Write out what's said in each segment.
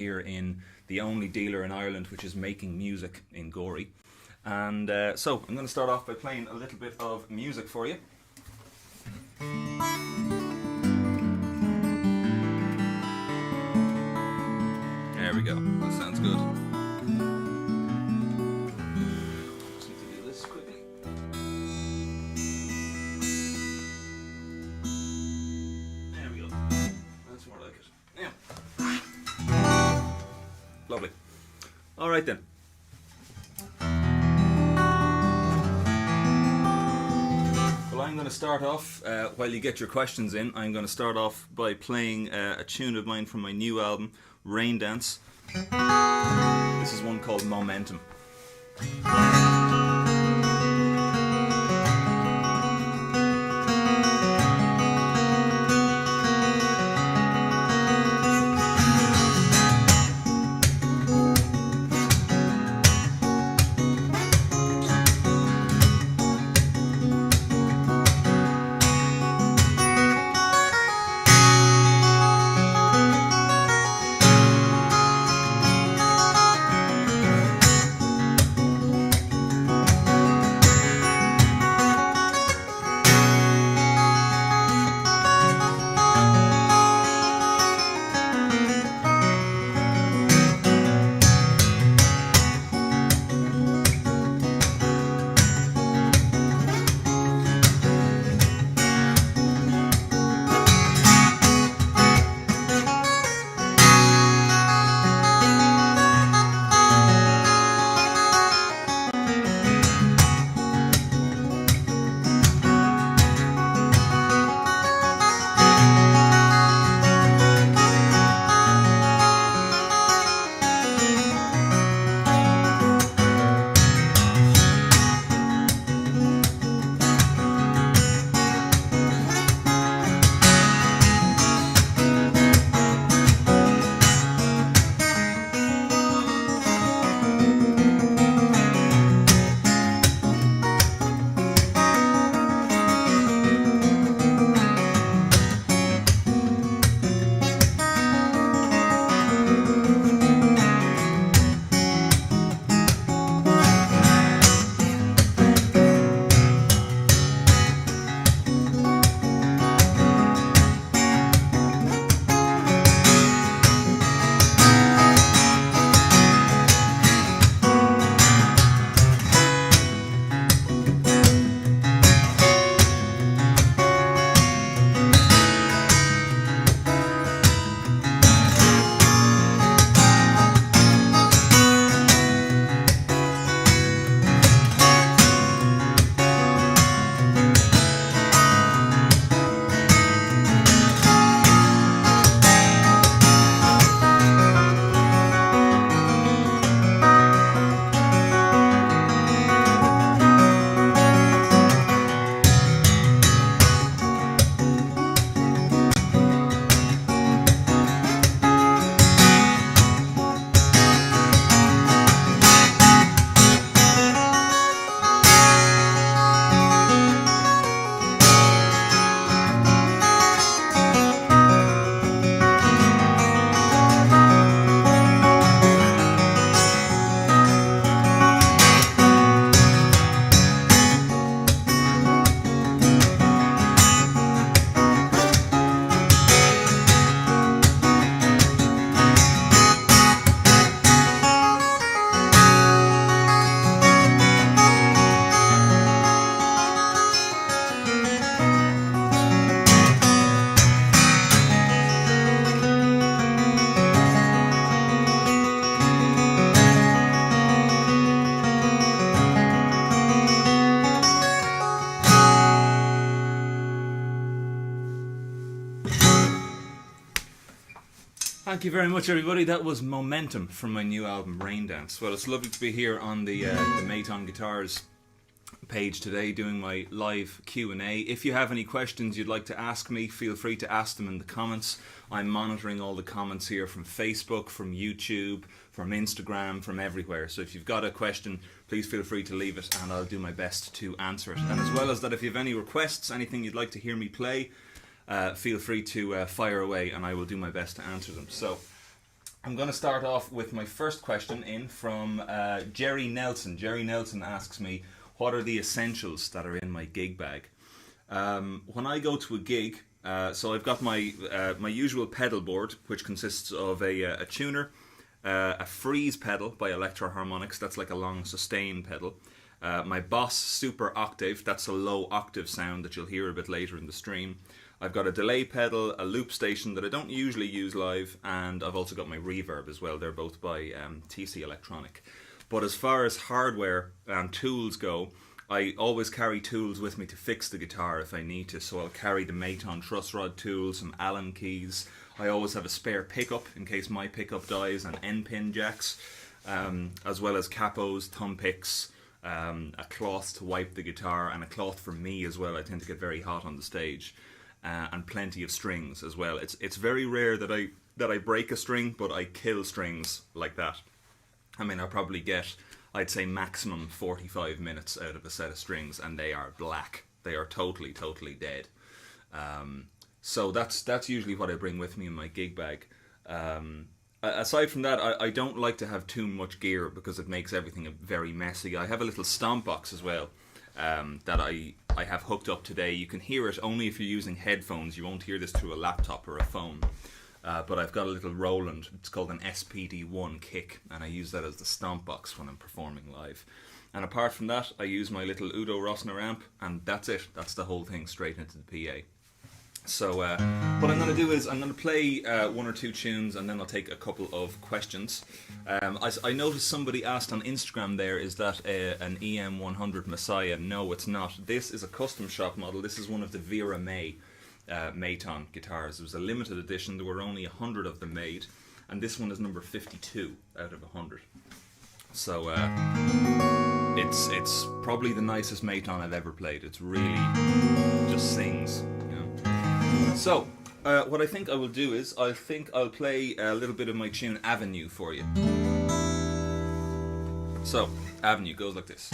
here in the only dealer in Ireland which is making music in Gorey. And so I'm going to start off by playing a little bit of music for you. There we go, that sounds good. Just need to do this quickly. There we go, that's more like it. Yeah. Lovely. Alright then. Well, I'm going to start off, while you get your questions in, I'm going to start off by playing a tune of mine from my new album, Rain Dance. This is one called Momentum. Thank you very much, everybody. That was Momentum from my new album, Rain Dance. Well, it's lovely to be here on the Maton Guitars page today doing my live Q&A. If you have any questions you'd like to ask me, feel free to ask them in the comments. I'm monitoring all the comments here from Facebook, from YouTube, from Instagram, from everywhere. So if you've got a question, please feel free to leave it and I'll do my best to answer it. And as well as that, if you have any requests, anything you'd like to hear me play, feel free to fire away and I will do my best to answer them. So I'm going to start off with my first question in from Jerry Nelson. Jerry Nelson asks me, what are the essentials that are in my gig bag? When I go to a gig, so I've got my usual pedal board, which consists of a tuner, a freeze pedal by Electro Harmonics, that's like a long sustain pedal, my Boss Super Octave, that's a low octave sound that you'll hear a bit later in the stream. I've got a delay pedal, a loop station that I don't usually use live, and I've also got my reverb as well. They're both by TC Electronic. But as far as hardware and tools go, I always carry tools with me to fix the guitar if I need to. So I'll carry the Maton truss rod tool, some Allen keys. I always have a spare pickup in case my pickup dies, and N-pin jacks, as well as capos, thumb picks, a cloth to wipe the guitar, and a cloth for me as well. I tend to get very hot on the stage. And plenty of strings as well. It's very rare that I break a string, but I kill strings like that. I mean, I probably get, I'd say, maximum 45 minutes out of a set of strings, and they are black. They are totally dead. So that's usually what I bring with me in my gig bag. Aside from that, I don't like to have too much gear because it makes everything very messy. I have a little stomp box as well. That I have hooked up today. You can hear it only if you're using headphones. You won't hear this through a laptop or a phone. But I've got a little Roland. It's called an SPD1 kick, and I use that as the stomp box when I'm performing live. And apart from that, I use my little Udo Rossner amp, and that's it. That's the whole thing straight into the PA. So what I'm going to do is I'm going to play one or two tunes, and then I'll take a couple of questions. I noticed somebody asked on Instagram there, is that an EM100 Messiah? No, it's not. This is a custom shop model. This is one of the Vera May Maton guitars. It was a limited edition. There were only 100 of them made, and this one is number 52 out of 100. So it's probably the nicest Maton I've ever played. It's really just sings, you know. So, what I think I will do is, I'll play a little bit of my tune Avenue for you. So, Avenue goes like this.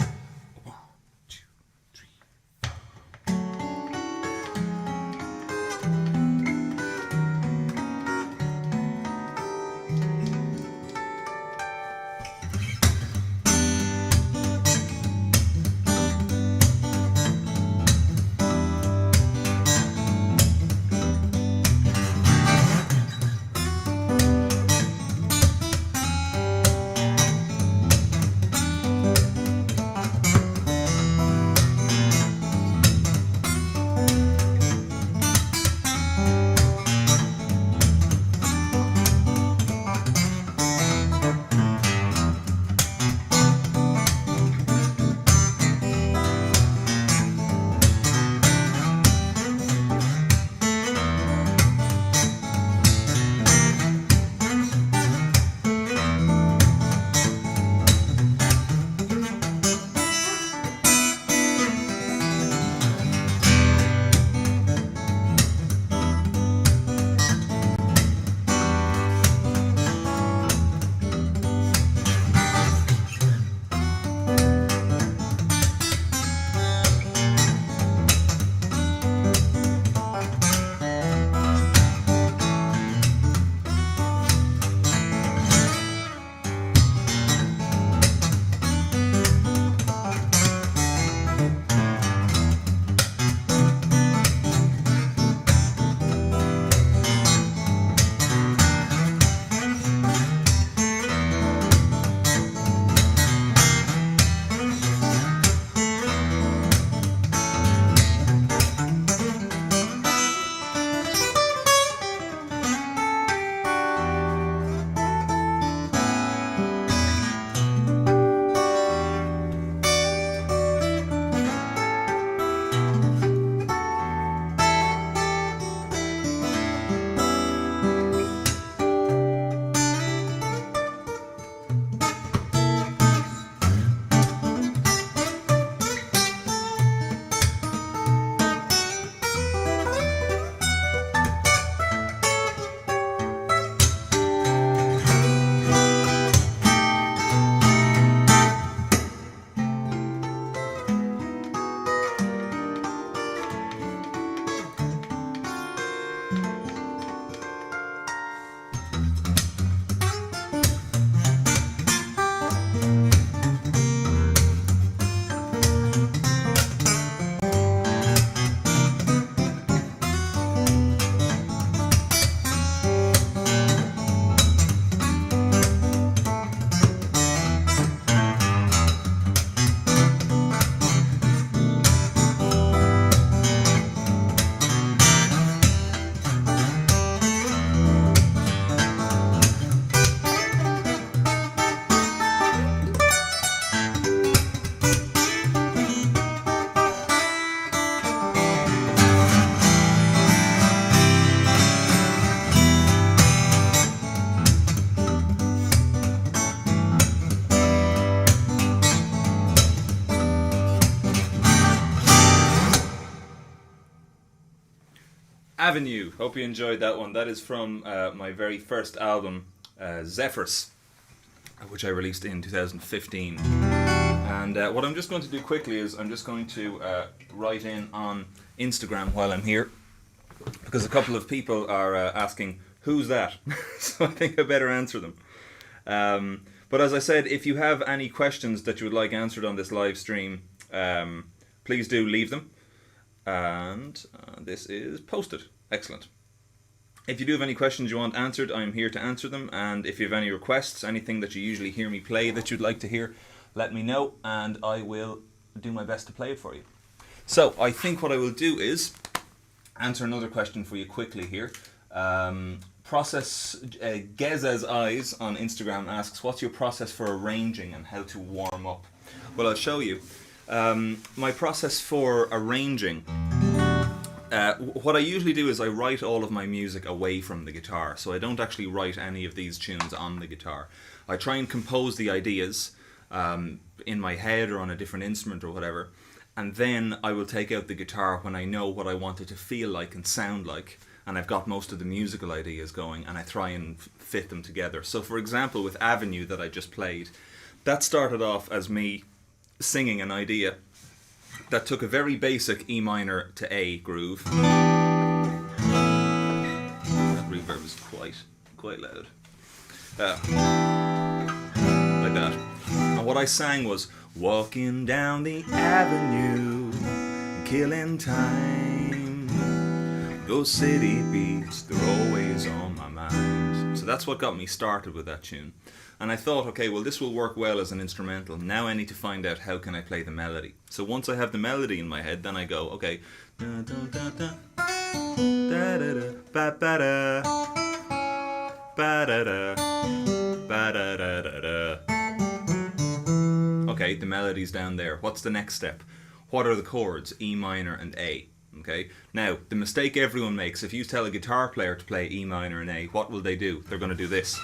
Avenue. Hope you enjoyed that one. That is from my very first album, Zephyrs, which I released in 2015. And what I'm just going to do quickly is I'm just going to write in on Instagram while I'm here, because a couple of people are asking, who's that? So I think I better answer them. But as I said, if you have any questions that you would like answered on this live stream, please do leave them. And this is posted. Excellent. If you do have any questions you want answered, I'm here to answer them. And if you have any requests, anything that you usually hear me play that you'd like to hear, let me know and I will do my best to play it for you. So I think what I will do is answer another question for you quickly here. Geza's Eyes on Instagram asks, what's your process for arranging and how to warm up? Well, I'll show you. My process for arranging, what I usually do is I write all of my music away from the guitar, so I don't actually write any of these tunes on the guitar. I try and compose the ideas in my head or on a different instrument or whatever, and then I will take out the guitar when I know what I want it to feel like and sound like, and I've got most of the musical ideas going, and I try and fit them together. So for example, with Avenue that I just played, that started off as me singing an idea that took a very basic E minor to A groove. That reverb is quite loud. Like that. And what I sang was, walking down the avenue, killing time. Those city beats, they're always on my mind. So that's what got me started with that tune. And I thought, okay, well this will work well as an instrumental. Now I need to find out how can I play the melody. So once I have the melody in my head, then I go, okay. Okay, the melody's down there. What's the next step? What are the chords? E minor and A. Okay. Now, the mistake everyone makes, if you tell a guitar player to play E minor and A, what will they do? They're going to do this.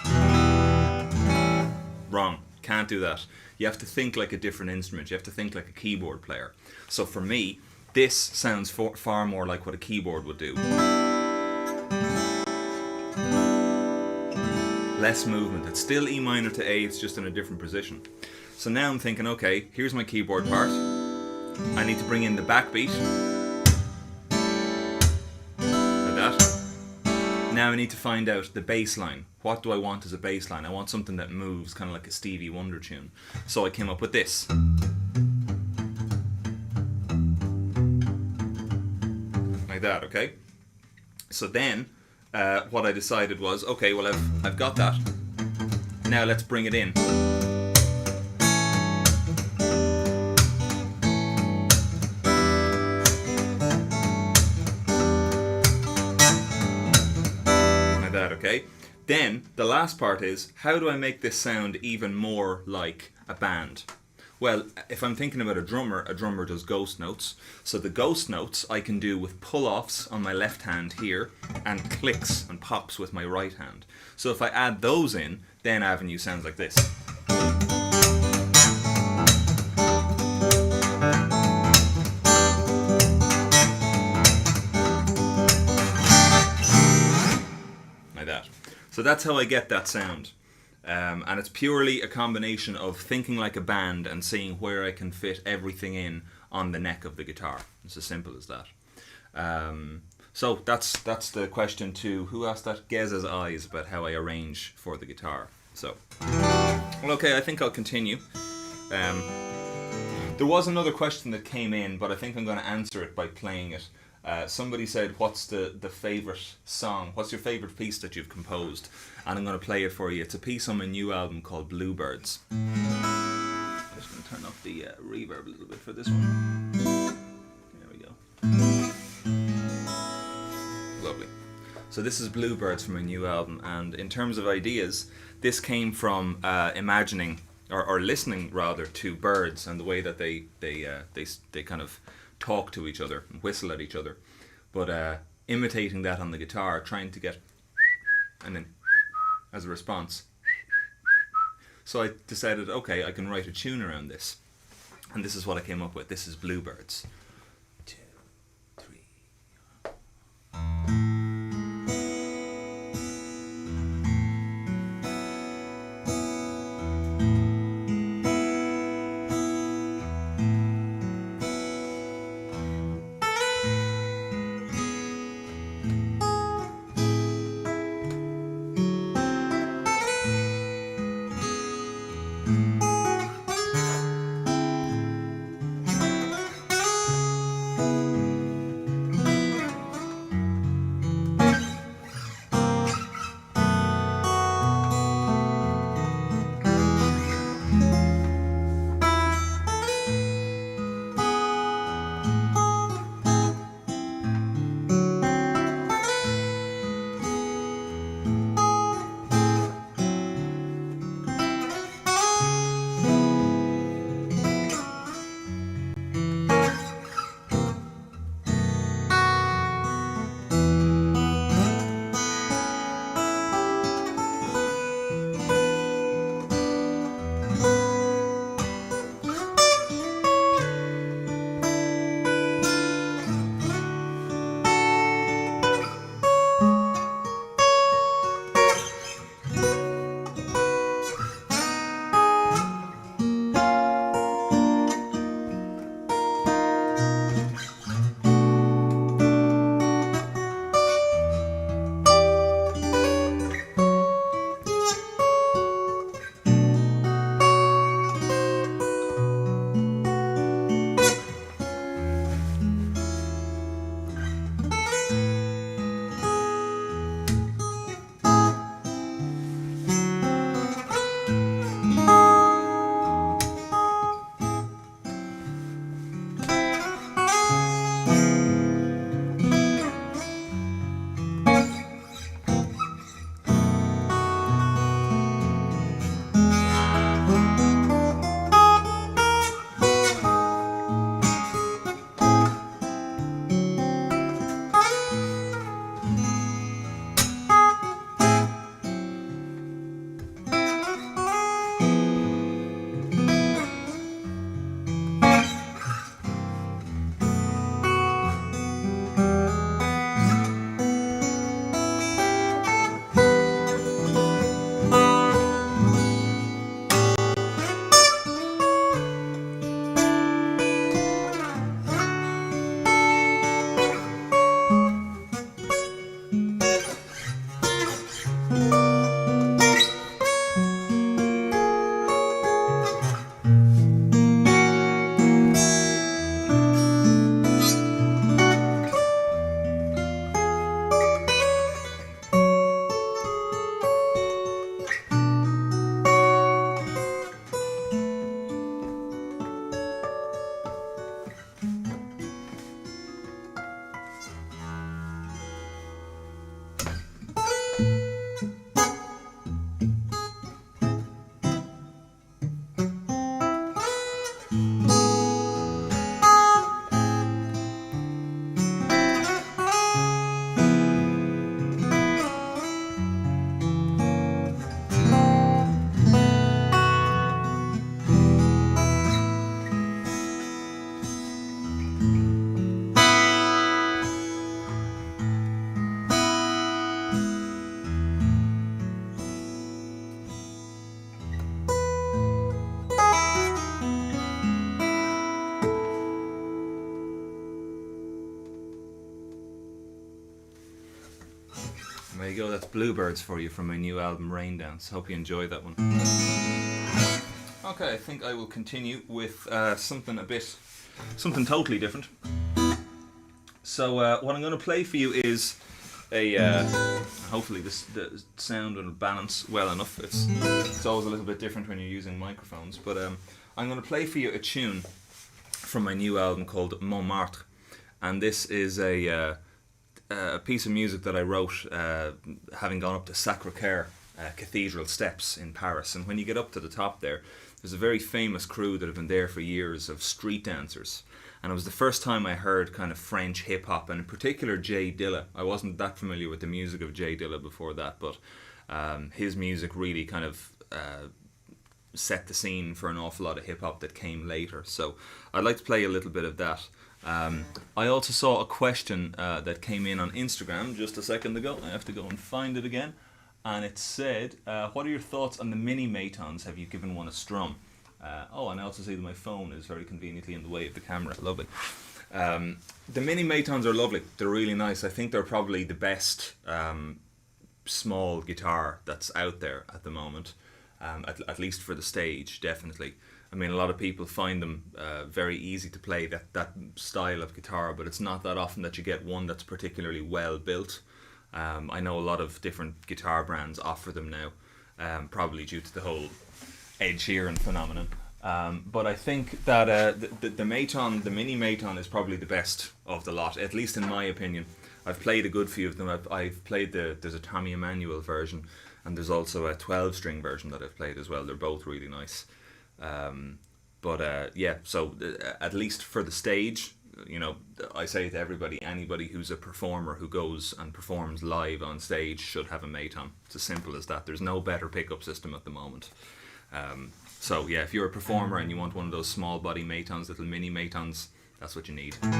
Wrong. Can't do that. You have to think like a different instrument. You have to think like a keyboard player. So for me, this sounds far more like what a keyboard would do. Less movement. It's still E minor to A, it's just in a different position. So now I'm thinking, okay, here's my keyboard part. I need to bring in the backbeat. Like that. Now I need to find out the bass line. What do I want as a bass line? I want something that moves, kind of like a Stevie Wonder tune. So I came up with this. Like that, okay? So then, what I decided was, okay, well I've got that. Now let's bring it in. Like that, okay? Then, the last part is, how do I make this sound even more like a band? Well, if I'm thinking about a drummer does ghost notes. So the ghost notes I can do with pull-offs on my left hand here and clicks and pops with my right hand. So if I add those in, then Avenue sounds like this. Like that. So that's how I get that sound. And it's purely a combination of thinking like a band and seeing where I can fit everything in on the neck of the guitar. It's as simple as that. So that's the question to, who asked that? Geza's Eyes, about how I arrange for the guitar. So, well, okay, I think I'll continue. There was another question that came in, but I think I'm going to answer it by playing it. Somebody said, what's the favourite song? What's your favourite piece that you've composed? And I'm going to play it for you. It's a piece on my new album called Bluebirds. I'm just going to turn up the reverb a little bit for this one. There we go. Lovely. So this is Bluebirds from my new album, and in terms of ideas, this came from imagining, or listening rather, to birds and the way that they kind of talk to each other and whistle at each other, but imitating that on the guitar, trying to get and then as a response. So I decided, okay, I can write a tune around this, and this is what I came up with. This is Bluebirds. 2, 3. There you go, that's Bluebirds for you from my new album Rain Dance. Hope you enjoyed that one. Okay, I think I will continue with something totally different. So what I'm going to play for you is hopefully the sound will balance well enough. It's always a little bit different when you're using microphones, but I'm going to play for you a tune from my new album called Montmartre, and this is a piece of music that I wrote having gone up to Sacré-Cœur Cathedral steps in Paris. And when you get up to the top there's a very famous crew that have been there for years of street dancers. And it was the first time I heard kind of French hip-hop, and in particular Jay Dilla. I wasn't that familiar with the music of Jay Dilla before that, but his music really kind of set the scene for an awful lot of hip-hop that came later. So I'd like to play a little bit of that. I also saw a question that came in on Instagram just a second ago. I have to go and find it again. And it said, what are your thoughts on the mini Matons? Have you given one a strum? And I also see that my phone is very conveniently in the way of the camera. Lovely. The mini Matons are lovely. They're really nice. I think they're probably the best small guitar that's out there at the moment. At least for the stage, definitely. I mean, a lot of people find them very easy to play, that style of guitar, but it's not that often that you get one that's particularly well built. I know a lot of different guitar brands offer them now, probably due to the whole Ed Sheeran phenomenon. But I think that the Maton, the mini Maton, is probably the best of the lot, at least in my opinion. I've played a good few of them. I've played there's a Tommy Emmanuel version, and there's also a 12-string version that I've played as well. They're both really nice. So at least for the stage, you know, I say to anybody who's a performer who goes and performs live on stage should have a Maton. It's as simple as that. There's no better pickup system at the moment. So yeah, if you're a performer and you want one of those small body Matons, little mini Matons, that's what you need. I'm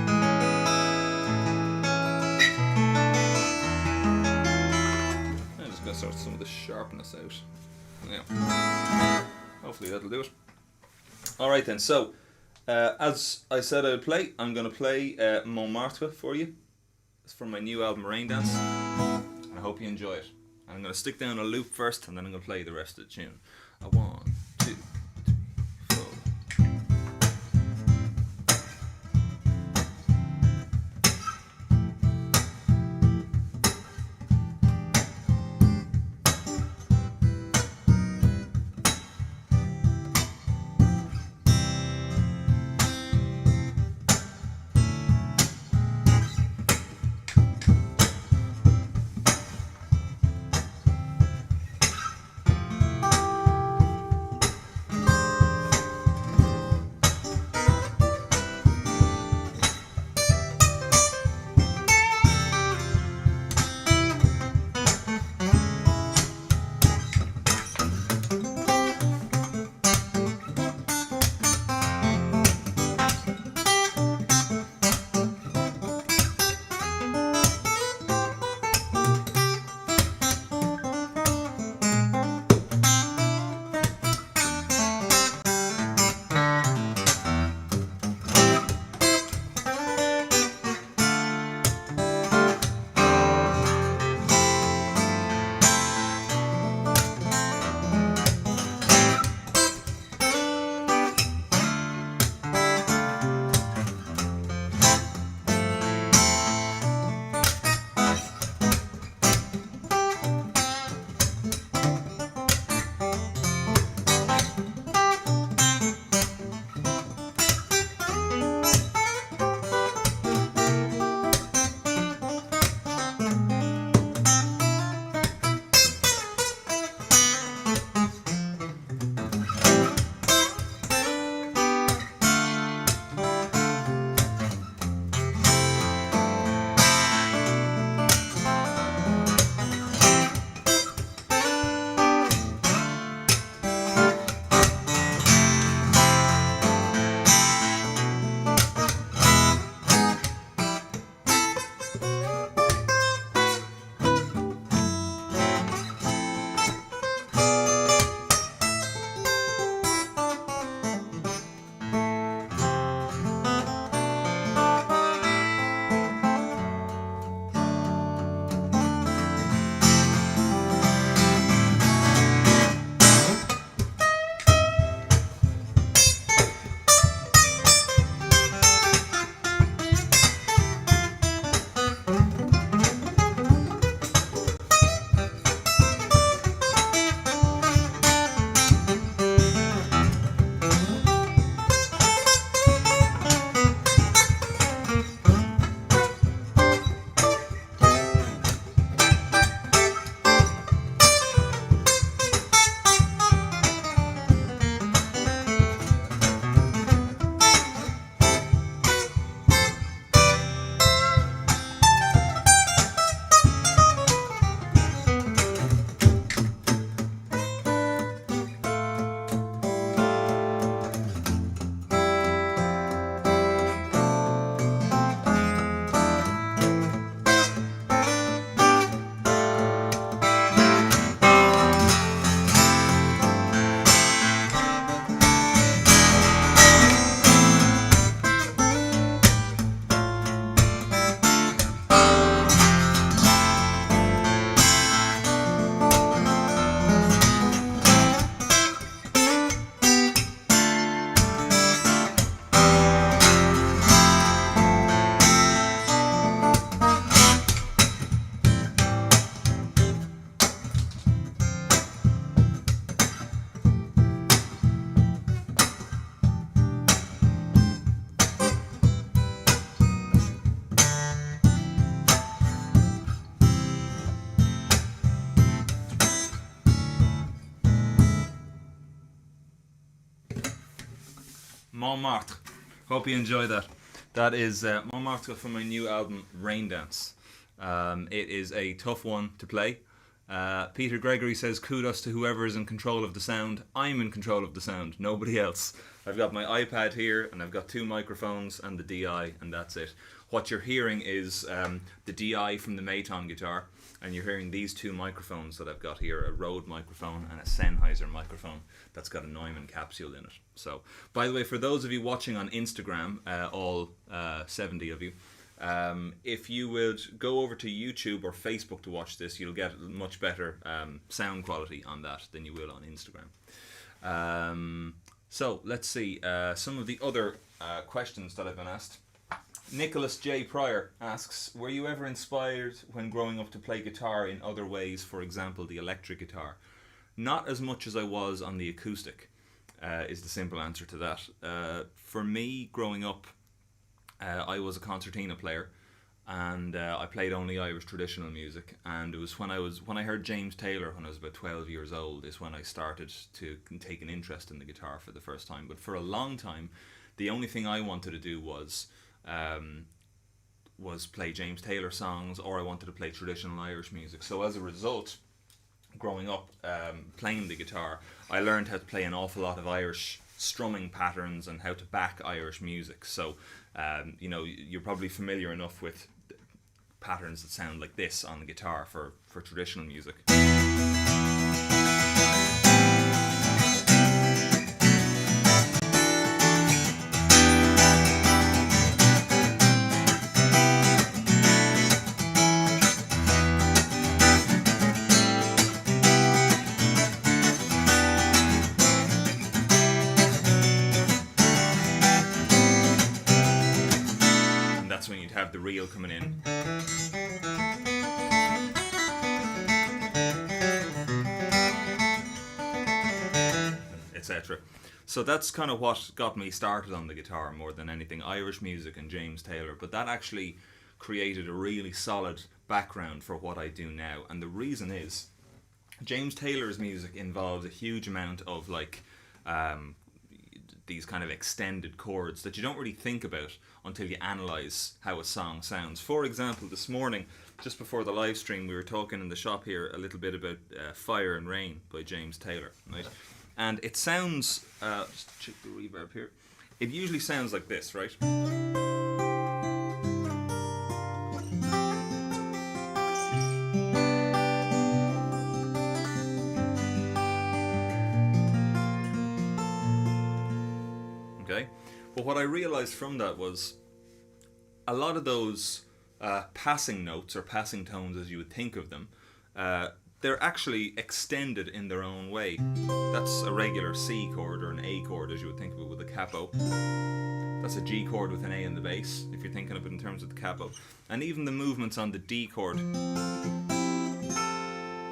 just going to sort some of the sharpness out. Yeah. Hopefully that'll do it. Alright then, so as I said I'd play, I'm going to play Montmartre for you. It's from my new album Rain Dance. I hope you enjoy it. I'm going to stick down a loop first and then I'm going to play the rest of the tune. 1, 2, 3, 4. Montmartre. Hope you enjoy that. That is Montmartre from my new album Rain Dance. It is a tough one to play. Peter Gregory says, kudos to whoever is in control of the sound. I'm in control of the sound, nobody else. I've got my iPad here, and I've got 2 microphones and the DI, and that's it. What you're hearing is the DI from the Maton guitar, and you're hearing these 2 microphones that I've got here, a Rode microphone and a Sennheiser microphone that's got a Neumann capsule in it. So, by the way, for those of you watching on Instagram, all 70 of you, if you would go over to YouTube or Facebook to watch this, you'll get much better sound quality on that than you will on Instagram. So let's see some of the other questions that I've been asked. Nicholas J. Pryor asks, were you ever inspired when growing up to play guitar in other ways, for example the electric guitar? Not as much as I was on the acoustic, is the simple answer to that. For me, growing up, I was a concertina player, and I played only Irish traditional music, and it was when I heard James Taylor when I was about 12 years old is when I started to take an interest in the guitar for the first time. But for a long time, the only thing I wanted to do was play James Taylor songs, or I wanted to play traditional Irish music. So as a result, growing up playing the guitar, I learned how to play an awful lot of Irish strumming patterns and how to back Irish music. So you know, you're probably familiar enough with patterns that sound like this on the guitar for traditional music. When you'd have the reel coming in, etc. So that's kind of what got me started on the guitar more than anything, Irish music and James Taylor. But that actually created a really solid background for what I do now, and the reason is James Taylor's music involves a huge amount of like these kind of extended chords that you don't really think about until you analyse how a song sounds. For example, this morning, just before the live stream, we were talking in the shop here a little bit about Fire and Rain by James Taylor, right? And it sounds, just check the reverb here, it usually sounds like this, right? Okay, but what I realised from that was a lot of those passing notes, or passing tones as you would think of them, they're actually extended in their own way. That's a regular C chord, or an A chord as you would think of it with a capo. That's a G chord with an A in the bass, if you're thinking of it in terms of the capo. And even the movements on the D chord,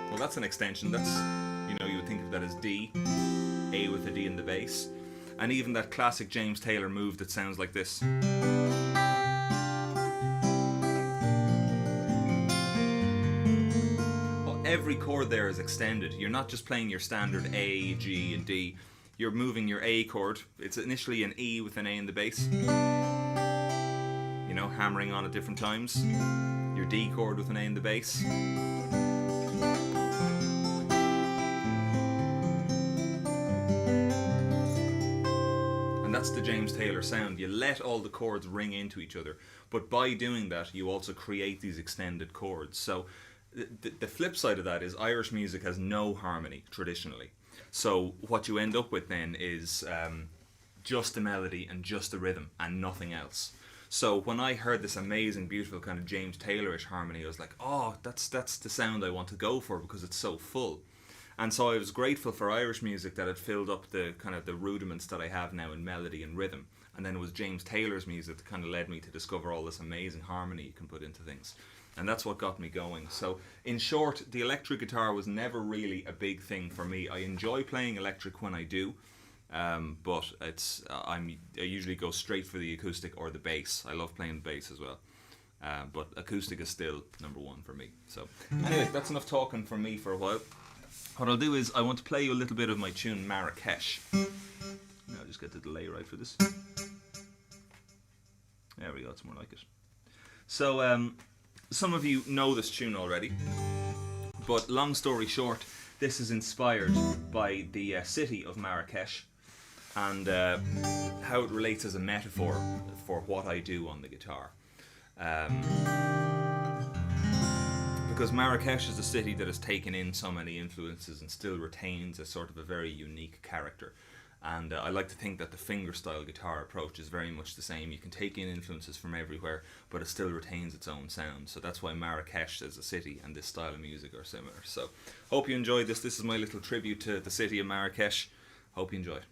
well, that's an extension. That's, you know, you would think of that as D, A with a D in the bass. And even that classic James Taylor move that sounds like this. Every chord there is extended. You're not just playing your standard A, G, and D. You're moving your A chord. It's initially an E with an A in the bass. You know, hammering on at different times. Your D chord with an A in the bass. And that's the James Taylor sound. You let all the chords ring into each other. But by doing that, you also create these extended chords. So the flip side of that is Irish music has no harmony traditionally. So what you end up with then is just the melody and just the rhythm and nothing else. So when I heard this amazing, beautiful kind of James Taylorish harmony, I was like, oh, that's the sound I want to go for because it's so full. And so I was grateful for Irish music that had filled up the kind of the rudiments that I have now in melody and rhythm. And then it was James Taylor's music that kind of led me to discover all this amazing harmony you can put into things. And that's what got me going. So in short, the electric guitar was never really a big thing for me. I enjoy playing electric when I do, but it's I usually go straight for the acoustic or the bass. I love playing the bass as well, but acoustic is still number one for me. So anyway, that's enough talking from me for a while. What I'll do is I want to play you a little bit of my tune Marrakech. Now I'll just get the delay right for this. There we go, it's more like it. So some of you know this tune already, But long story short, this is inspired by the city of Marrakech, and how it relates as a metaphor for what I do on the guitar. Because Marrakech is a city that has taken in so many influences and still retains a sort of a very unique character. And I like to think that the fingerstyle guitar approach is very much the same. You can take in influences from everywhere, but it still retains its own sound. So that's why Marrakech as a city and this style of music are similar. So hope you enjoyed this. This is my little tribute to the city of Marrakech. Hope you enjoyed.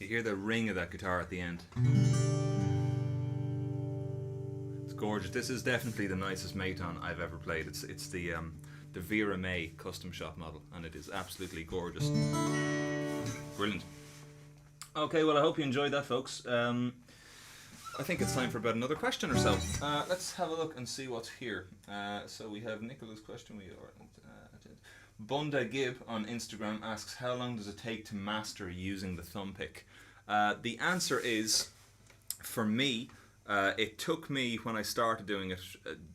hear the ring of that guitar at the end. It's gorgeous. This is definitely the nicest Maton I've ever played. It's the Vera May custom shop model, and it is absolutely gorgeous. Brilliant. Okay, well, I hope you enjoyed that, folks. I think it's time for about another question or so. Let's have a look and see what's here. So we have Nicola's question. Bunda Gibb on Instagram asks, how long does it take to master using the thumb pick? The answer is, for me, it took me, when I started doing it,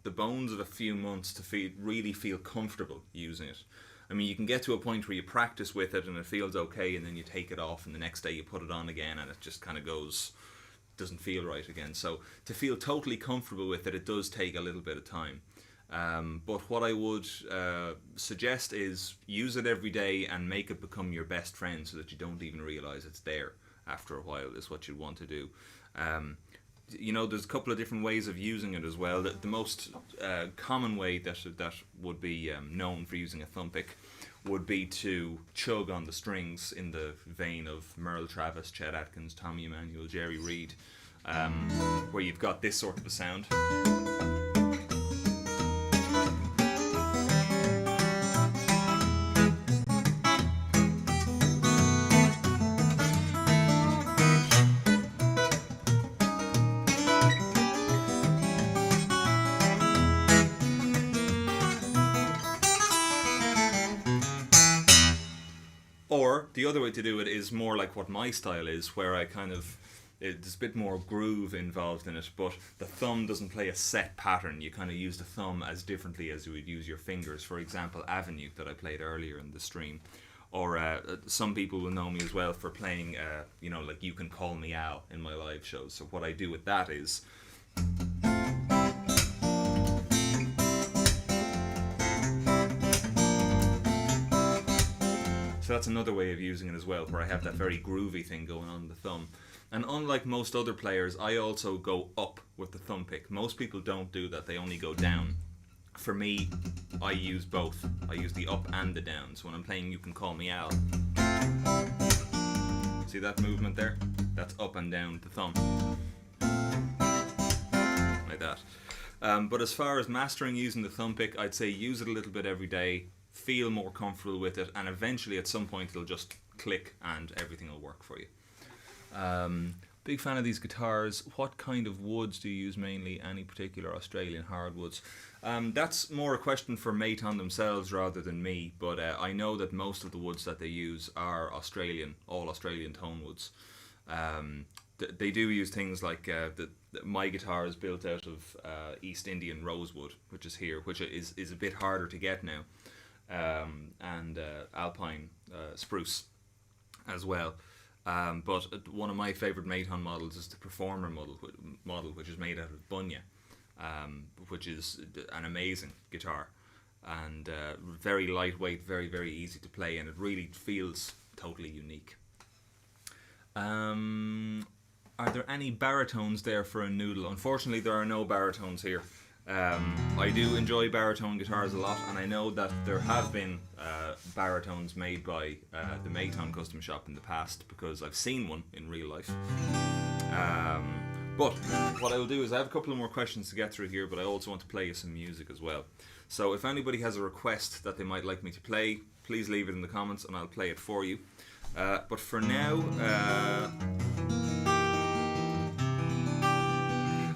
the bones of a few months to really feel comfortable using it. I mean, you can get to a point where you practice with it and it feels okay, and then you take it off, and the next day you put it on again, and it just kind of doesn't feel right again. So to feel totally comfortable with it, it does take a little bit of time. But what I would suggest is use it every day and make it become your best friend, so that you don't even realize it's there after a while, is what you want to do. There's a couple of different ways of using it as well. The most common way that would be known for using a thumb pick would be to chug on the strings in the vein of Merle Travis, Chet Atkins, Tommy Emmanuel, Jerry Reed, where you've got this sort of a sound. Or the other way to do it is more like what my style is, where there's a bit more groove involved in it, but the thumb doesn't play a set pattern. You kind of use the thumb as differently as you would use your fingers. For example, Avenue, that I played earlier in the stream. Or some people will know me as well for playing, like You Can Call Me Al in my live shows. So what I do with that is... So that's another way of using it as well, where I have that very groovy thing going on the thumb. And unlike most other players, I also go up with the thumb pick. Most people don't do that, they only go down. For me, I use both. I use the up and the down. So when I'm playing You Can Call Me Al, see that movement there? That's up and down the thumb. Like that. But as far as mastering using the thumb pick, I'd say use it a little bit every day. Feel more comfortable with it, and eventually at some point it'll just click and everything will work for you. Big fan of these guitars. What kind of woods do you use mainly? Any particular Australian hardwoods? That's more a question for Maton themselves rather than me, but I know that most of the woods that they use are Australian, all Australian tone woods. They do use things like my guitar is built out of East Indian rosewood, which is here, which is a bit harder to get now. And alpine spruce as well. But one of my favourite Maton models is the Performer model, which is made out of bunya, which is an amazing guitar, and very lightweight, very, very easy to play, and it really feels totally unique. Are there any baritones there for a noodle? Unfortunately, there are no baritones here. I do enjoy baritone guitars a lot, and I know that there have been baritones made by the Maton Custom Shop in the past, because I've seen one in real life. But what I will do is I have a couple of more questions to get through here, but I also want to play you some music as well. So if anybody has a request that they might like me to play, please leave it in the comments and I'll play it for you. But for now,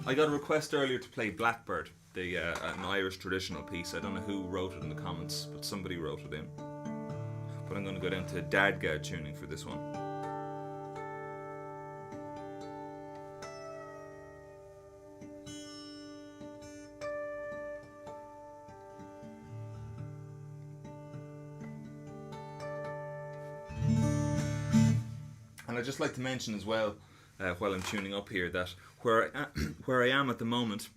I got a request earlier to play Blackbird, an Irish traditional piece. I don't know who wrote it in the comments, but somebody wrote it in. But I'm going to go down to Dadgad tuning for this one. And I'd just like to mention as well, while I'm tuning up here, that where I am at the moment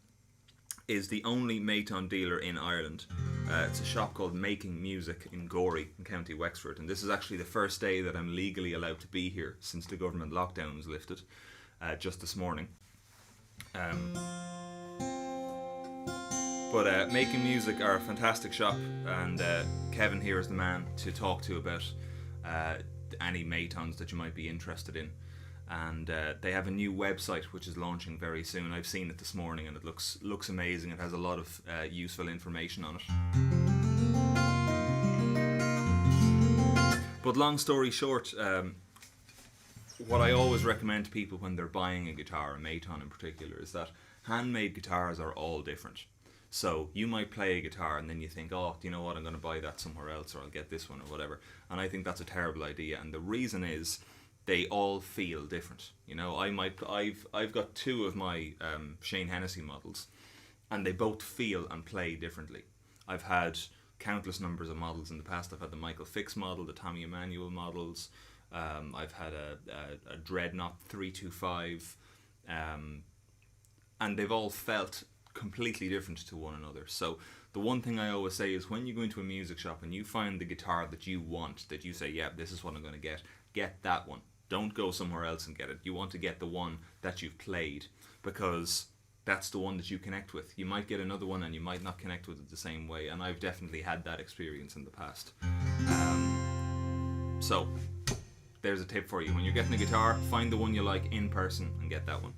is the only Maton dealer in Ireland. It's a shop called Making Music in Gorey in County Wexford, and this is actually the first day that I'm legally allowed to be here since the government lockdown was lifted, just this morning. But Making Music are a fantastic shop, and Kevin here is the man to talk to about any Matons that you might be interested in. and they have a new website which is launching very soon. I've seen it this morning, and it looks amazing. It has a lot of useful information on it. But long story short, what I always recommend to people when they're buying a guitar, a Maton in particular, is that handmade guitars are all different. So you might play a guitar and then you think, oh, do you know what, I'm going to buy that somewhere else, or I'll get this one or whatever. And I think that's a terrible idea. And the reason is they all feel different. You know, I've got two of my Shane Hennessy models, and they both feel and play differently. I've had countless numbers of models in the past. I've had the Michael Fix model, the Tommy Emmanuel models. I've had a Dreadnought 325, and they've all felt completely different to one another. So the one thing I always say is, when you go into a music shop and you find the guitar that you want, that you say, yeah, this is what I'm going to get that one. Don't go somewhere else and get it. You want to get the one that you've played, because that's the one that you connect with. You might get another one and you might not connect with it the same way, and I've definitely had that experience in the past. So there's a tip for you. When you're getting a guitar, find the one you like in person and get that one.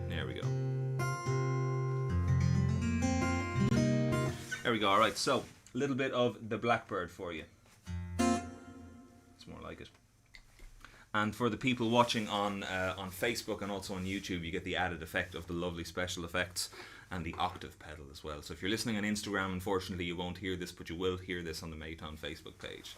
There we go. Alright, so a little bit of the Blackbird for you. It's more like it. And for the people watching on Facebook and also on YouTube, you get the added effect of the lovely special effects and the octave pedal as well. So if you're listening on Instagram, unfortunately you won't hear this, but you will hear this on the Maton Facebook page.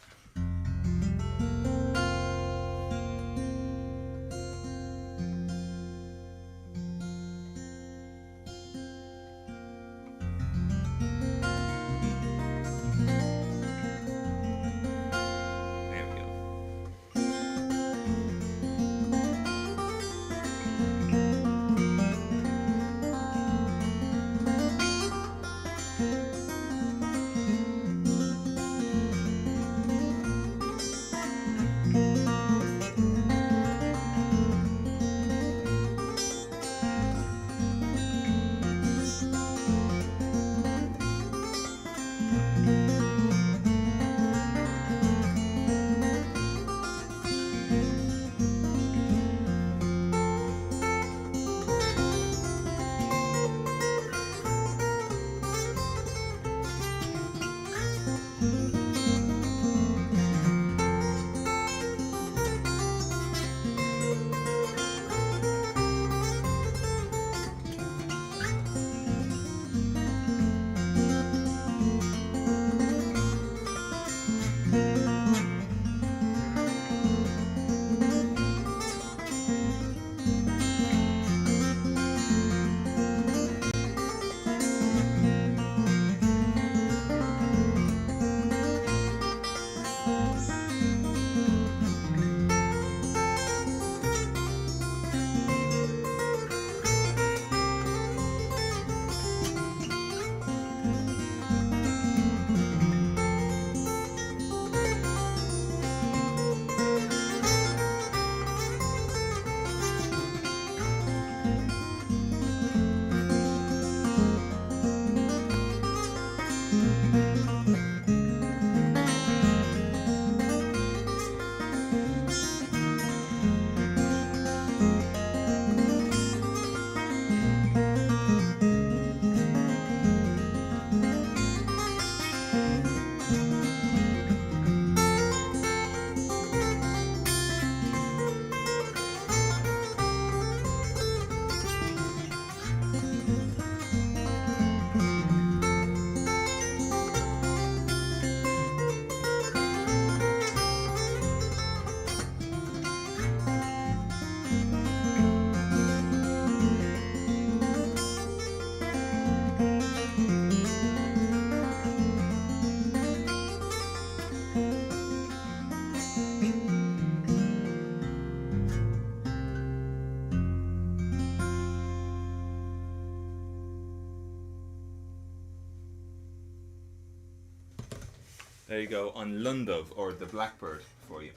There you go, on Lundov, or the Blackbird, for you.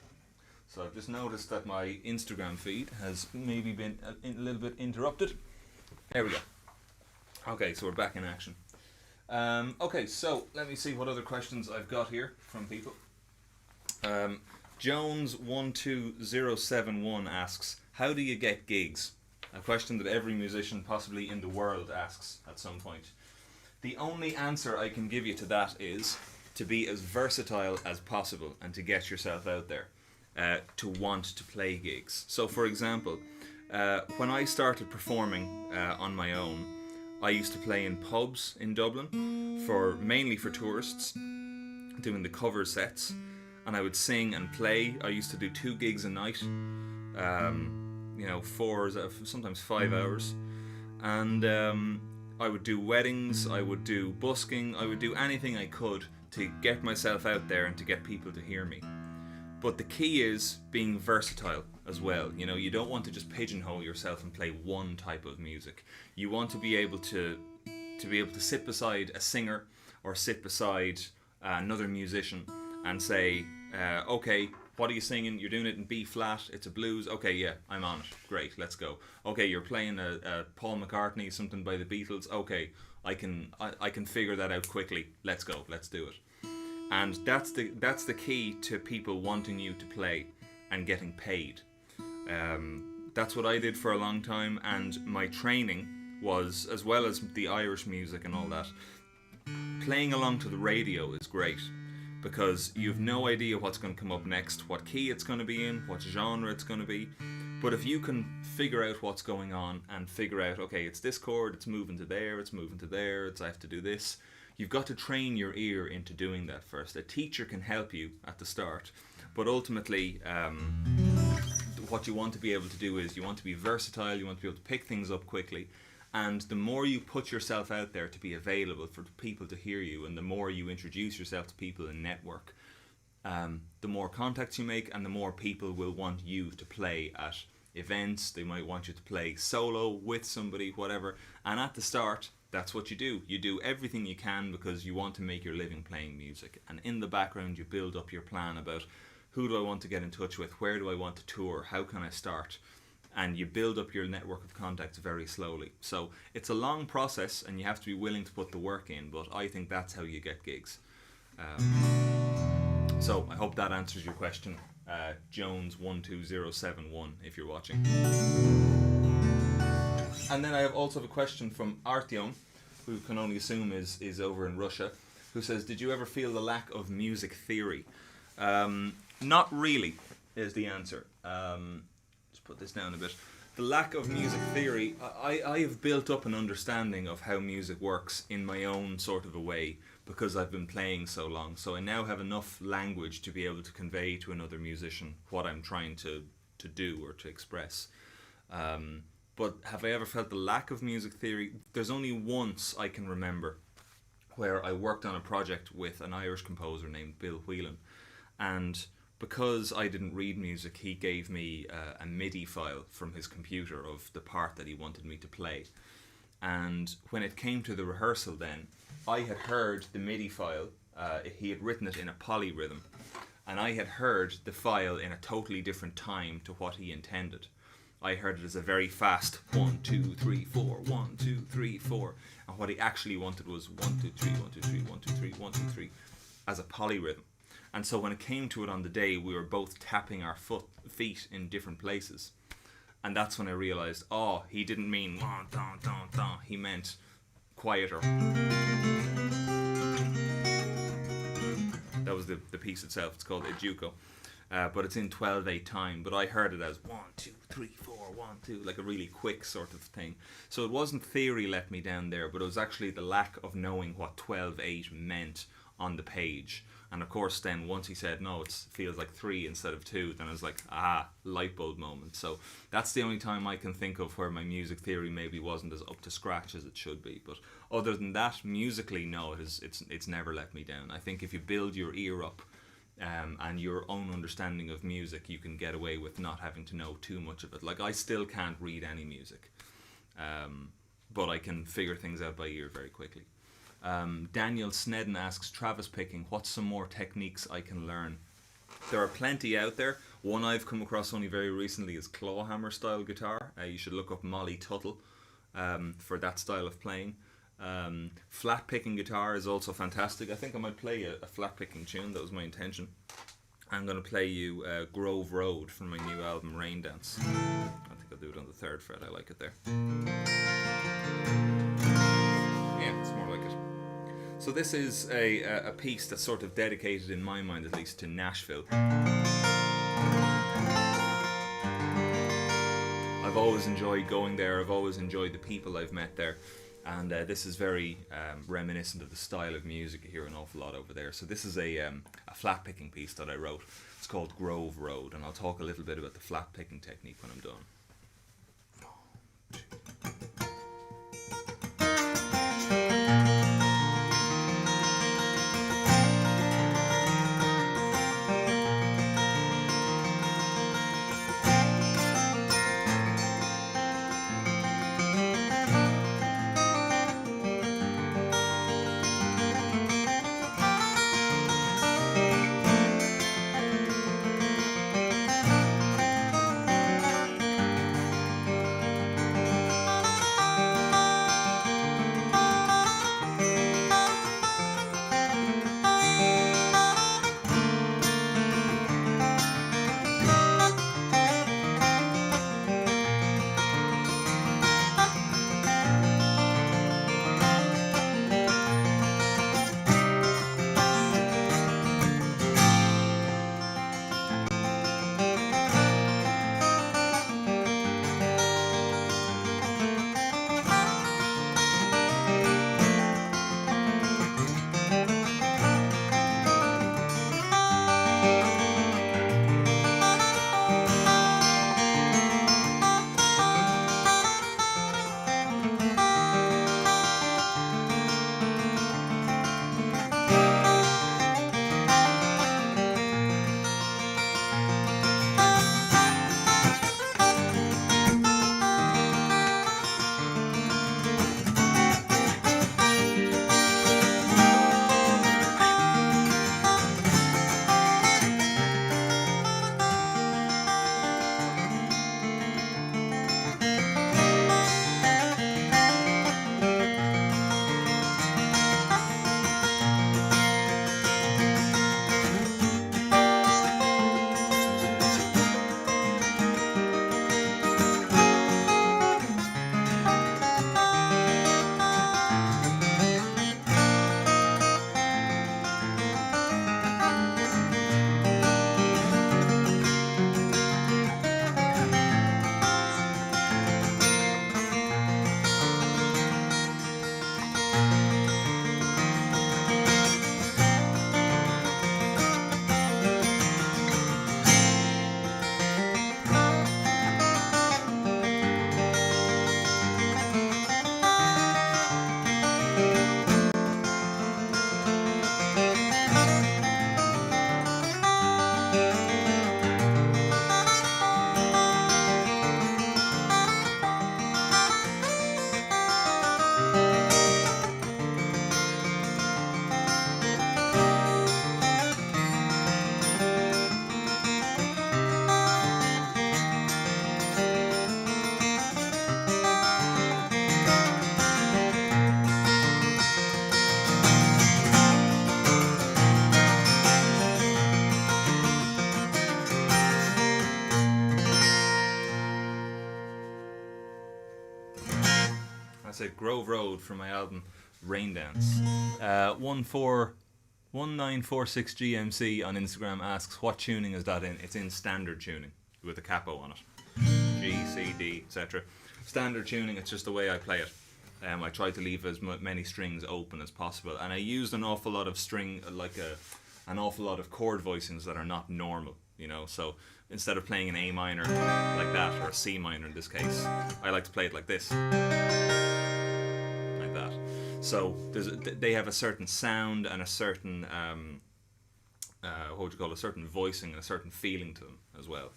So I've just noticed that my Instagram feed has maybe been a little bit interrupted. There we go. Okay, so we're back in action. Okay, so let me see what other questions I've got here from people. Jones12071 asks, how do you get gigs? A question that every musician possibly in the world asks at some point. The only answer I can give you to that is to be as versatile as possible and to get yourself out there, to want to play gigs. So for example, when I started performing on my own, I used to play in pubs in Dublin, mainly for tourists, doing the cover sets, and I would sing and play. I used to do 2 gigs a night, 4, sometimes 5 hours, and I would do weddings, I would do busking, I would do anything I could to get myself out there and to get people to hear me. But the key is being versatile as well. You know, you don't want to just pigeonhole yourself and play one type of music. You want to be able to sit beside a singer or sit beside another musician and say, okay, what are you singing? You're doing it in B flat, it's a blues. Okay, yeah, I'm on it. Great, let's go. Okay, you're playing a Paul McCartney, something by the Beatles. Okay, I can figure that out quickly. Let's go, let's do it. And that's the key to people wanting you to play and getting paid. That's what I did for a long time, and my training was, as well as the Irish music and all that, playing along to the radio is great, because you've no idea what's going to come up next, what key it's going to be in, what genre it's going to be. But if you can figure out what's going on and figure out, okay, it's this chord, it's moving to there, it's moving to there, I have to do this. You've got to train your ear into doing that first. A teacher can help you at the start, but ultimately what you want to be able to do is you want to be versatile, you want to be able to pick things up quickly, and the more you put yourself out there to be available for people to hear you, and the more you introduce yourself to people and network, the more contacts you make, and the more people will want you to play at events. They might want you to play solo with somebody, whatever. And at the start, that's what you do. You do everything you can because you want to make your living playing music. And in the background, you build up your plan about who do I want to get in touch with, where do I want to tour, how can I start? And you build up your network of contacts very slowly. So it's a long process and you have to be willing to put the work in, but I think that's how you get gigs. So I hope that answers your question, Jones12071, if you're watching. And then I also have a question from Artyom, who can only assume is over in Russia, who says, did you ever feel the lack of music theory? Not really, is the answer. Put this down a bit. The lack of music theory, I have built up an understanding of how music works in my own sort of a way because I've been playing so long. So I now have enough language to be able to convey to another musician what I'm trying to do or to express. But have I ever felt the lack of music theory? There's only once I can remember where I worked on a project with an Irish composer named Bill Whelan, and because I didn't read music, he gave me a MIDI file from his computer of the part that he wanted me to play. And when it came to the rehearsal then, I had heard the MIDI file, he had written it in a polyrhythm, and I had heard the file in a totally different time to what he intended. I heard it as a very fast 1, 2, 3, 4, 1, 2, 3, 4, and what he actually wanted was 1, 2, 3, 1, 2, 3, 1, 2, 3, 1, 2, 3, as a polyrhythm. And so when it came to it on the day, we were both tapping our feet in different places. And that's when I realised, oh, he didn't mean wah, da, da, da. He meant quieter. That was the piece itself. It's called Ejuko. But it's in 12/8 time. But I heard it as 1, 2, 3, 4, 1, 2, like a really quick sort of thing. So it wasn't theory let me down there, but it was actually the lack of knowing what 12/8 meant on the page. And of course then once he said, no, it feels like 3 instead of 2, then I was like, light bulb moment. So that's the only time I can think of where my music theory maybe wasn't as up to scratch as it should be. But other than that, musically, no, it's never let me down. I think if you build your ear up and your own understanding of music, you can get away with not having to know too much of it. Like, I still can't read any music, but I can figure things out by ear very quickly. Daniel Snedden asks, Travis picking, what's some more techniques I can learn? There are plenty out there. One I've come across only very recently is clawhammer style guitar. You should look up Molly Tuttle for that style of playing. Flat picking guitar is also fantastic. I think I might play a flat picking tune. That was my intention. I'm going to play you Grove Road from my new album Rain Dance. I think I'll do it on the 3rd fret, I like it there. Yeah, it's more like it. So this is a piece that's sort of dedicated, in my mind at least, to Nashville. I've always enjoyed going there, I've always enjoyed the people I've met there, and this is very reminiscent of the style of music you hear an awful lot over there. So this is a flat picking piece that I wrote. It's called Grove Road, and I'll talk a little bit about the flat picking technique when I'm done. That's it, Grove Road from my album Rain Dance. 1946 GMC on Instagram asks, what tuning is that in? It's in standard tuning with a capo on it. G, C, D, etc. Standard tuning, it's just the way I play it. I try to leave as many strings open as possible, and I used an awful lot of an awful lot of chord voicings that are not normal, you know. So instead of playing an A minor like that, or a C minor in this case, I like to play it like this, like that. So they have a certain sound and a certain what would you call it, a certain voicing and a certain feeling to them as well.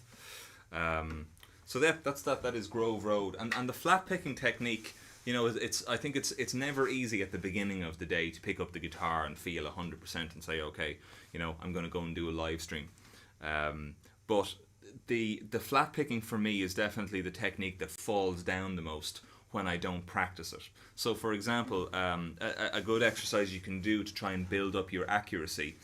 So that is Grove Road, and the flat picking technique. You know, I think it's never easy at the beginning of the day to pick up the guitar and feel 100% and say, okay, you know, I'm going to go and do a live stream. But the flat picking for me is definitely the technique that falls down the most when I don't practice it. So, for example, a good exercise you can do to try and build up your accuracy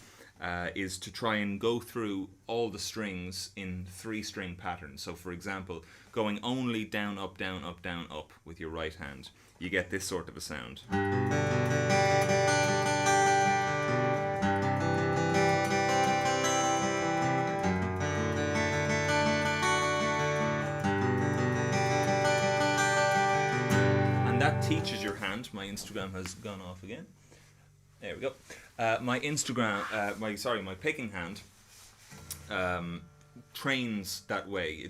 is to try and go through all the strings in 3-string patterns. So for example, going only down, up, down, up, down, up with your right hand, you get this sort of a sound. And that teaches your hand. My Instagram has gone off again. There we go. My picking hand trains that way.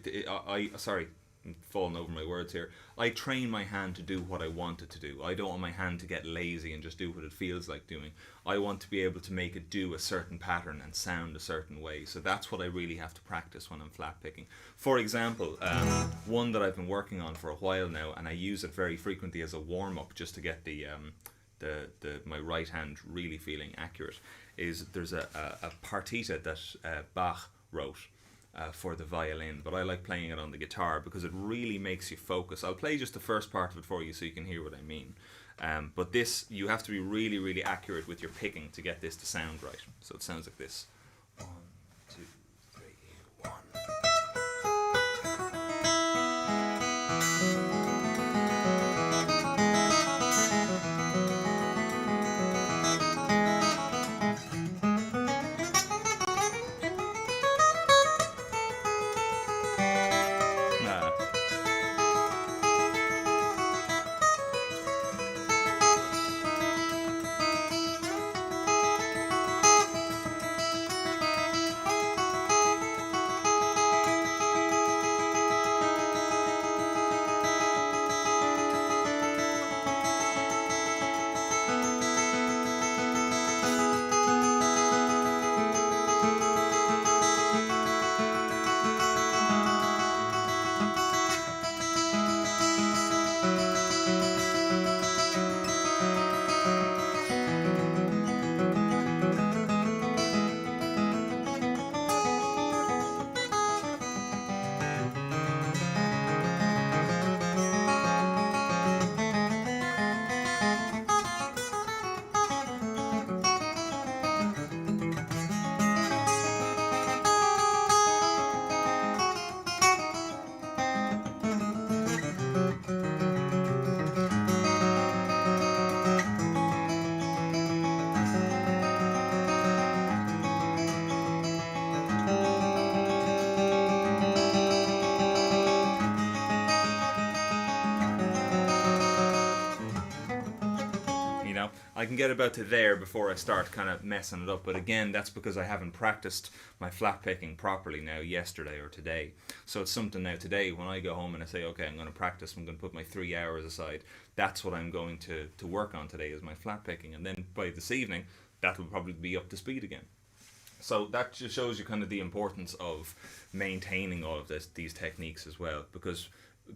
Sorry, I'm falling over my words here. I train my hand to do what I want it to do. I don't want my hand to get lazy and just do what it feels like doing. I want to be able to make it do a certain pattern and sound a certain way. So that's what I really have to practice when I'm flat picking. For example, one that I've been working on for a while now, and I use it very frequently as a warm-up just to get my right hand really feeling accurate, is there's a partita that Bach wrote for the violin, but I like playing it on the guitar because it really makes you focus. I'll play just the first part of it for you so you can hear what I mean. But this, you have to be really, really accurate with your picking to get this to sound right. So it sounds like this. 1, 2, 3, 1. I can get about to there before I start kind of messing it up, but again, that's because I haven't practiced my flat picking properly now yesterday or today. So it's something now today when I go home and I say, okay, I'm going to practice, I'm going to put my 3 hours aside, that's what I'm going to work on today is my flat picking, and then by this evening that will probably be up to speed again. So that just shows you kind of the importance of maintaining all of these techniques as well, because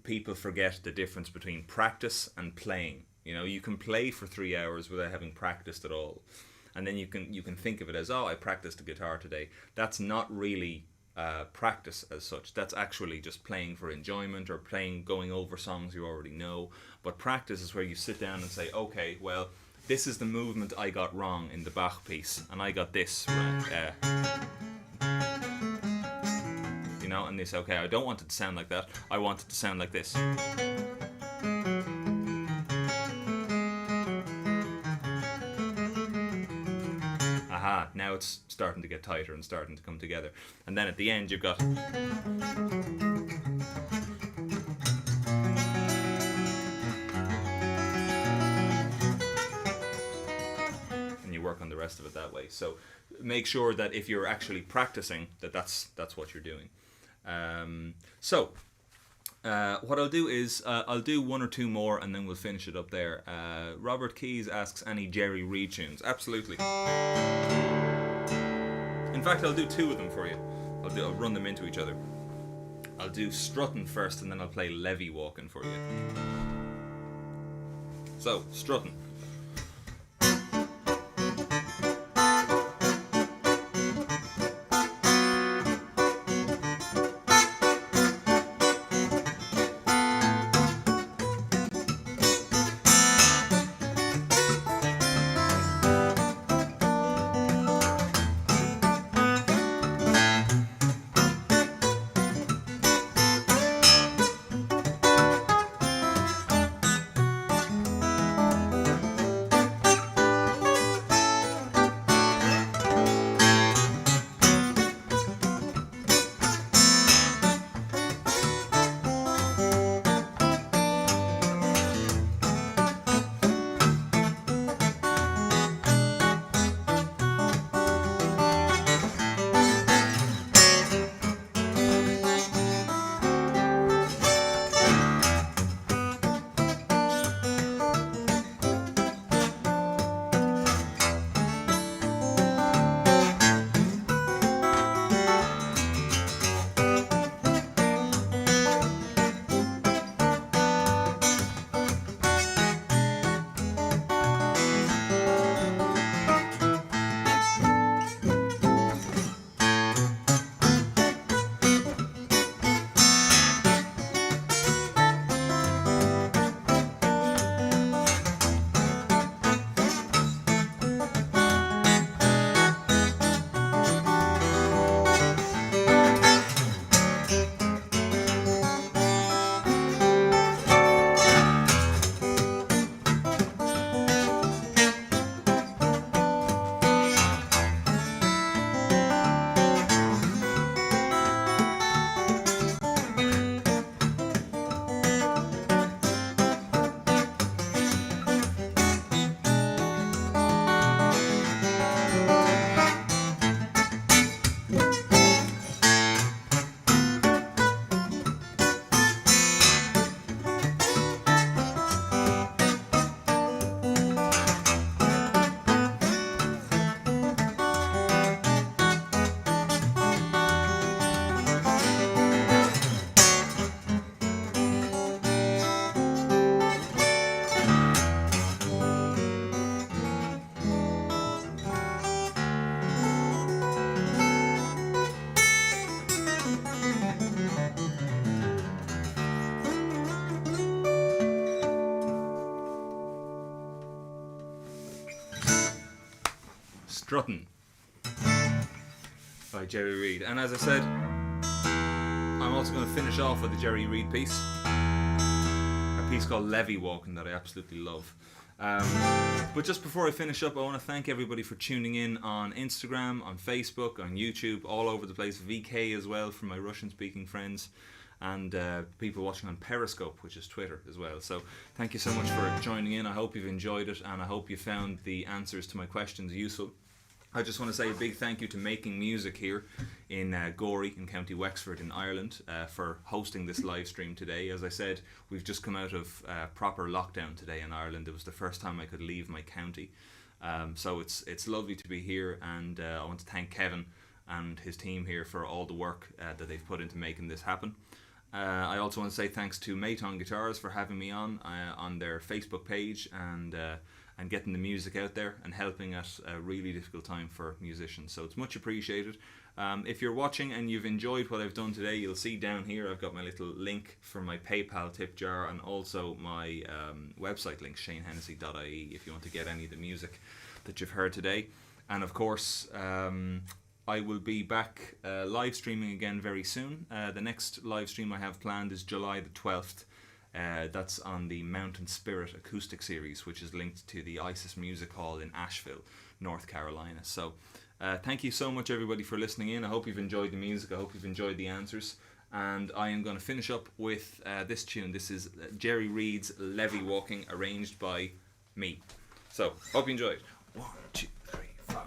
people forget the difference between practice and playing. You know, you can play for 3 hours without having practiced at all, and then you can think of it as, oh, I practiced the guitar today. That's not really practice as such. That's actually just playing for enjoyment or going over songs you already know. But practice is where you sit down and say, okay, well, this is the movement I got wrong in the Bach piece, and I got this right. You know, and they say, okay, I don't want it to sound like that. I want it to sound like this. Aha, now it's starting to get tighter and starting to come together. And then at the end you've got... and you work on the rest of it that way. So make sure that if you're actually practicing, that's what you're doing. What I'll do is I'll do one or two more and then we'll finish it up there. Robert Keys asks, any Jerry Reed tunes? Absolutely. In fact, I'll do two of them for you. I'll run them into each other. I'll do Struttin' first and then I'll play Levy Walkin' for you. So, Struttin'. Struttin' by Jerry Reed. And as I said, I'm also going to finish off with a Jerry Reed piece. A piece called Levee Walking that I absolutely love. But just before I finish up, I want to thank everybody for tuning in on Instagram, on Facebook, on YouTube, all over the place. VK as well for my Russian speaking friends, and people watching on Periscope, which is Twitter as well. So thank you so much for joining in. I hope you've enjoyed it, and I hope you found the answers to my questions useful. I just want to say a big thank you to Making Music here in Gorey in County Wexford in Ireland for hosting this live stream today. As I said, we've just come out of proper lockdown today in Ireland. It was the first time I could leave my county. So it's lovely to be here, and I want to thank Kevin and his team here for all the work that they've put into making this happen. I also want to say thanks to Maton Guitars for having me on their Facebook page and getting the music out there and helping at a really difficult time for musicians. So it's much appreciated. If you're watching and you've enjoyed what I've done today, you'll see down here I've got my little link for my PayPal tip jar and also my website link, shanehennessy.ie, if you want to get any of the music that you've heard today. And of course, I will be back live streaming again very soon. The next live stream I have planned is July the 12th. That's on the Mountain Spirit acoustic series, which is linked to the ISIS Music Hall in Asheville, North Carolina. So thank you so much everybody for listening in. I hope you've enjoyed the music. I hope you've enjoyed the answers. And I am going to finish up with this tune. This is Jerry Reed's Levee Walking, arranged by me. So hope you enjoyed. 1, 2, 3, 4.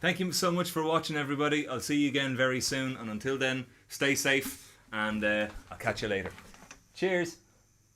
Thank you so much for watching, everybody. I'll see you again very soon, and until then, stay safe, and I'll catch you later. Cheers.